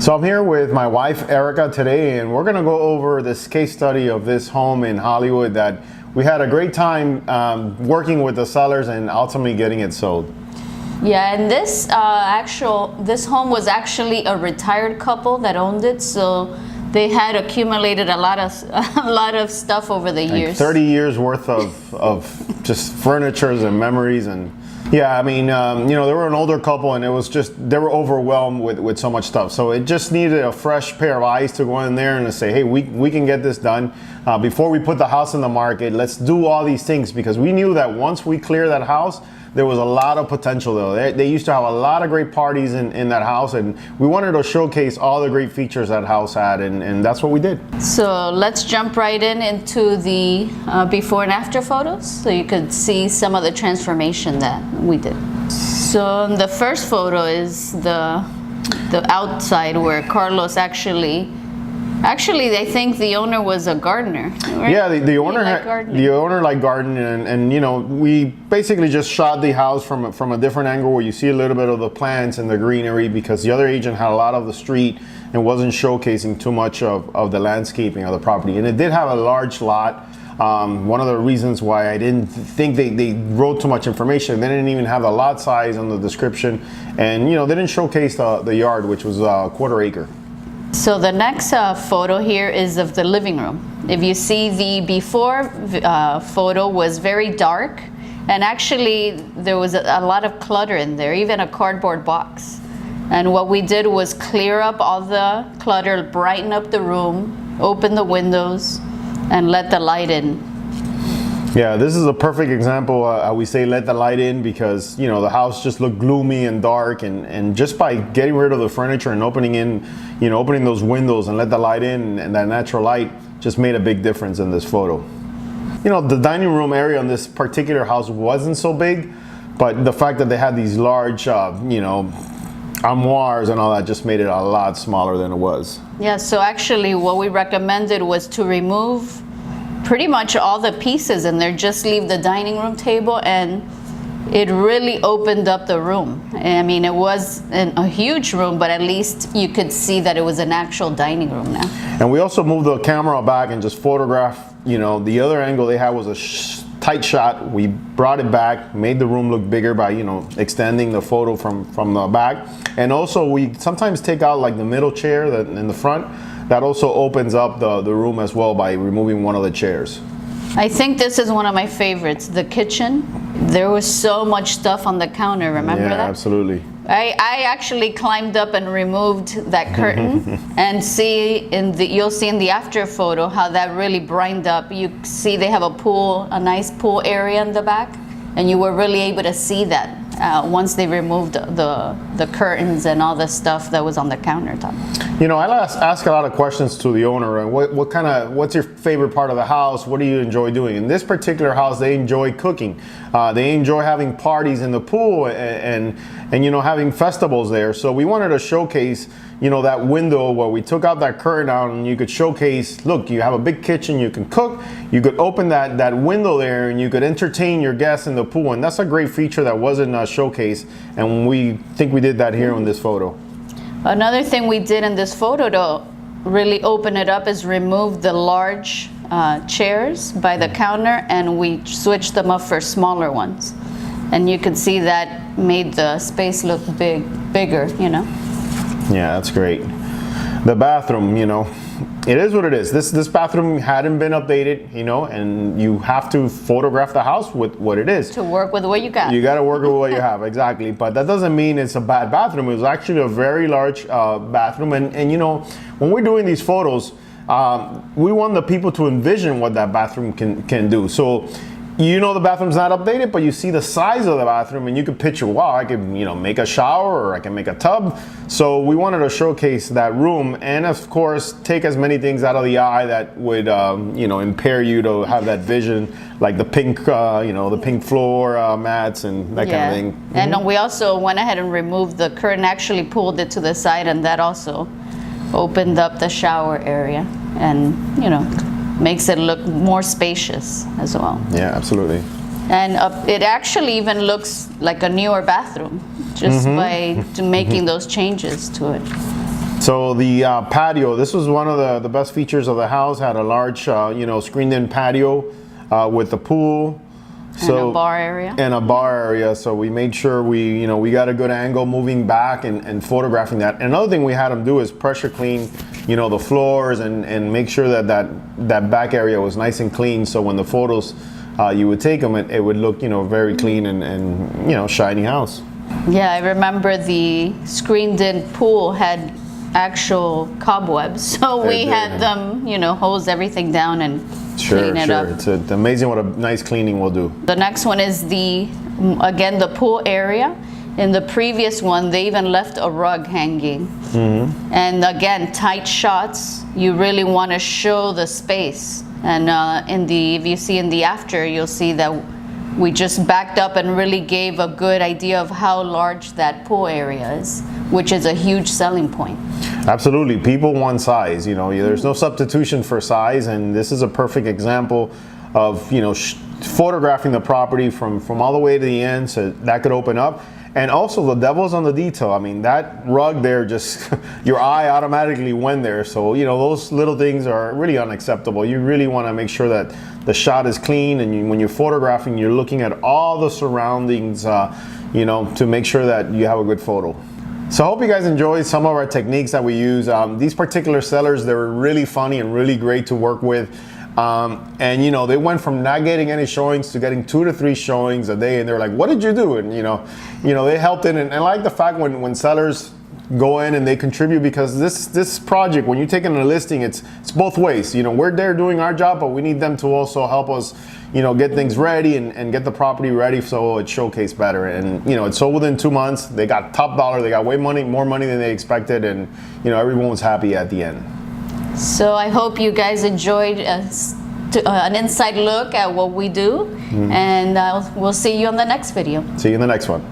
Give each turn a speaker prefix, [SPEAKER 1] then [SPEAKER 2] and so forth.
[SPEAKER 1] So I'm here with my wife Erica today, and we're going to go over this case study of this home in Hollywood that we had a great time working with the sellers and ultimately getting it sold.
[SPEAKER 2] Yeah, and this home was actually a retired couple that owned it, so they had accumulated a lot of stuff over the years.
[SPEAKER 1] 30 years worth of just furnitures and memories. And yeah, I mean, they were an older couple, and it was just, they were overwhelmed with so much stuff. So it just needed a fresh pair of eyes to go in there and to say, hey, we can get this done. Before we put the house in the market, let's do all these things, because we knew that once we clear that house, there was a lot of potential though. They used to have a lot of great parties in that house, and we wanted to showcase all the great features that house had, and that's what we did.
[SPEAKER 2] So let's jump right into the before and after photos, so you could see some of the transformation that we did. So the first photo is the outside, where Carlos actually I think the owner was a gardener, right?
[SPEAKER 1] Yeah, the owner liked gardening, and we basically just shot the house from a different angle where you see a little bit of the plants and the greenery, because the other agent had a lot of the street and wasn't showcasing too much of the landscaping of the property. And it did have a large lot. One of the reasons why I didn't think they wrote too much information, they didn't even have the lot size on the description, and they didn't showcase the yard, which was a quarter acre.
[SPEAKER 2] So the next photo here is of the living room. If you see, the before photo was very dark, and actually there was a lot of clutter in there, even a cardboard box. And what we did was clear up all the clutter, brighten up the room, open the windows, and let the light in.
[SPEAKER 1] Yeah, this is a perfect example. We say let the light in, because the house just looked gloomy and dark, and just by getting rid of the furniture and opening those windows and let the light in, and that natural light just made a big difference in this photo. The dining room area in this particular house wasn't so big, but the fact that they had these large armoires and all that just made it a lot smaller than it was.
[SPEAKER 2] Yeah, so actually what we recommended was to remove pretty much all the pieces in there, just leave the dining room table, and it really opened up the room. I mean, it was a huge room, but at least you could see that it was an actual dining room now. And
[SPEAKER 1] we also moved the camera back and just photographed, the other angle they had was a tight shot. We brought it back, made the room look bigger by, extending the photo from the back. And also we sometimes take out like the middle chair in the front. That also opens up the room as well by removing one of the chairs.
[SPEAKER 2] I think this is one of my favorites, the kitchen. There was so much stuff on the counter, remember that?
[SPEAKER 1] Yeah, absolutely.
[SPEAKER 2] I actually climbed up and removed that curtain, and you'll see in the after photo how that really brightened up. You see they have a nice pool area in the back, and you were really able to see that once they removed the curtains and all the stuff that was on the countertop.
[SPEAKER 1] I ask a lot of questions to the owner, and what's your favorite part of the house? What do you enjoy doing? In this particular house, they enjoy cooking. They enjoy having parties in the pool and having festivals there. So we wanted to showcase that window where we took out that curtain out, and you could showcase, look, you have a big kitchen, you can cook, you could open that window there, and you could entertain your guests in the pool. And that's a great feature that wasn't showcased, and we think we did that here in this photo.
[SPEAKER 2] Another thing we did in this photo to really open it up is remove the large chairs by the counter, and we switched them up for smaller ones. And you can see that made the space look bigger.
[SPEAKER 1] Yeah, that's great. The bathroom, it is what it is. This bathroom hadn't been updated, and you have to photograph the house with what it is.
[SPEAKER 2] To work with what you got.
[SPEAKER 1] You got to work with what you have, exactly. But that doesn't mean it's a bad bathroom. It was actually a very large bathroom. And when we're doing these photos, we want the people to envision what that bathroom can do. So the bathroom's not updated, but you see the size of the bathroom, and you can picture, wow, I could, make a shower, or I can make a tub. So we wanted to showcase that room, and of course, take as many things out of the eye that would, impair you to have that vision, like the pink, the pink floor mats and that kind of thing. Mm-hmm.
[SPEAKER 2] And we also went ahead and removed the curtain, actually pulled it to the side, and that also opened up the shower area, and, makes it look more spacious as well.
[SPEAKER 1] Yeah, absolutely.
[SPEAKER 2] And it actually even looks like a newer bathroom, just by making those changes to it.
[SPEAKER 1] So the patio, this was one of the best features of the house. Had a large, you know, screened-in patio with the pool.
[SPEAKER 2] And a bar area.
[SPEAKER 1] And a bar area. So we made sure we got a good angle moving back and photographing that. And another thing we had them do is pressure clean, you know, the floors and make sure that back area was nice and clean. So when the photos you would take them, it would look, you know, very clean and you know, shiny house.
[SPEAKER 2] Yeah, I remember the screened-in pool had actual cobwebs, so we had them, you know, hose everything down and clean it up.
[SPEAKER 1] It's amazing what a nice cleaning will do.
[SPEAKER 2] The next one is again the pool area. In the previous one, they even left a rug hanging. Mm-hmm. And again, tight shots. You really want to show the space. And if you see in the after, you'll see that we just backed up and really gave a good idea of how large that pool area is, which is a huge selling point.
[SPEAKER 1] Absolutely. People want size. You know, there's no substitution for size, and this is a perfect example of, you know, photographing the property from all the way to the end, so that could open up. And also the devil's on the detail. I mean, that rug there, just your eye automatically went there. So, you know, those little things are really unacceptable. You really want to make sure that the shot is clean, and when you're photographing, you're looking at all the surroundings, you know, to make sure that you have a good photo. So I hope you guys enjoyed some of our techniques that we use. These particular sellers, they were really funny and really great to work with. And you know, they went from not getting any showings to getting 2 to 3 showings a day, and they're like, what did you do? And you know they helped in, and I like the fact when sellers go in and they contribute, because this project, when you take in a listing, it's both ways. You know, we're there doing our job, but we need them to also help us, you know, get things ready and get the property ready so it's showcased better. And you know, it sold within 2 months. They got top dollar. They got more money than they expected, and you know, everyone was happy at the end.
[SPEAKER 2] So I hope you guys enjoyed an inside look at what we do, and we'll see you on the next video.
[SPEAKER 1] See you in the next one.